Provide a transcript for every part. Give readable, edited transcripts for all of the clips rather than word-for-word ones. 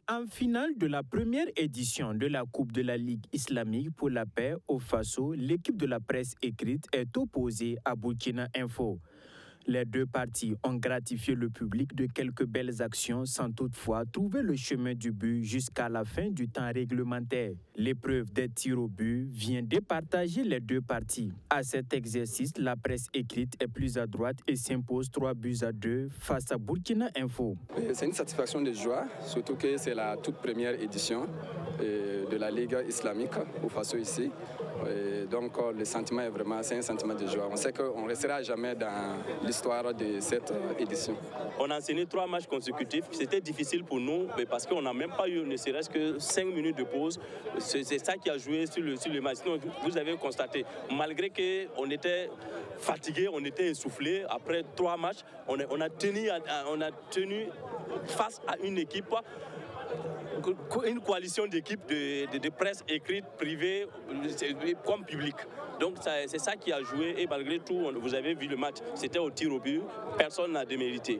En finale de la première édition de la Coupe de la Ligue islamique pour la paix au Faso, l'équipe de la presse écrite est opposée à Burkina Info. Les deux parties ont gratifié le public de quelques belles actions sans toutefois trouver le chemin du but jusqu'à la fin du temps réglementaire. L'épreuve des tirs au but vient départager les deux parties. À cet exercice, la presse écrite est plus à droite et s'impose 3-2 face à Burkina Info. C'est une satisfaction de joie, surtout que c'est la toute première édition de la Ligue islamique au Faso ici. Et donc le sentiment est vraiment, c'est un sentiment de joie. On sait qu'on ne restera jamais dans l'histoire de cette édition. On a enseigné 3 matchs consécutifs. C'était difficile pour nous, mais parce qu'on n'a même pas eu ne serait-ce que 5 minutes de pause. C'est ça qui a joué sur le match. Sinon, vous avez constaté, malgré qu'on était fatigué, on était essoufflé, après 3 matchs, on a tenu face à une équipe, une coalition d'équipes de presse écrite, privée, comme publique. Donc c'est ça qui a joué et malgré tout, vous avez vu le match, c'était au tir au but, personne n'a démérité.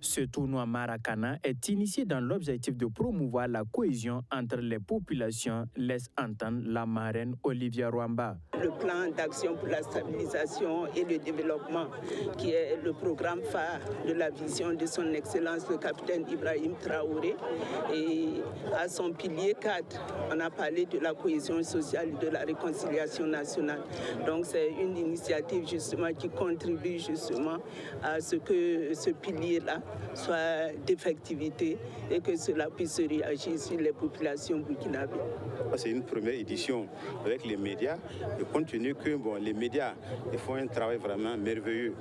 Ce tournoi Maracana est initié dans l'objectif de promouvoir la cohésion entre les populations, laisse entendre la marraine Olivia Rwamba. Le plan d'action pour la stabilisation et le développement, qui est le programme phare de la vision de son Excellence le capitaine Ibrahim Traoré, et à son pilier 4, on a parlé de la cohésion sociale et de la réconciliation nationale. Donc c'est une initiative justement qui contribue justement à ce que ce pilier-là soit d'effectivité et que cela puisse réagir sur les populations burkinabées. C'est une première édition avec les médias, et compte tenu que les médias font un travail vraiment merveilleux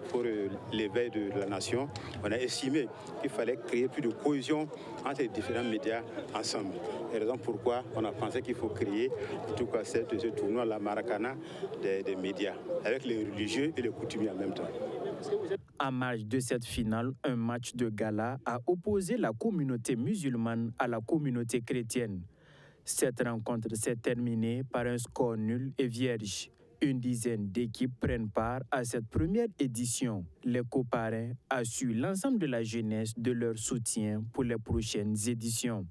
pour l'éveil de la nation, on a estimé qu'il fallait créer plus de cohésion entre les différents médias ensemble. C'est la raison pourquoi on a pensé qu'il faut créer en tout cas ce tournoi, la Maracana des médias, avec les religieux et les coutumiers en même temps. En marge de cette finale, un match de gala a opposé la communauté musulmane à la communauté chrétienne. Cette rencontre s'est terminée par un score nul et vierge. Une dizaine d'équipes prennent part à cette première édition. Les coparrains assurent l'ensemble de la jeunesse de leur soutien pour les prochaines éditions.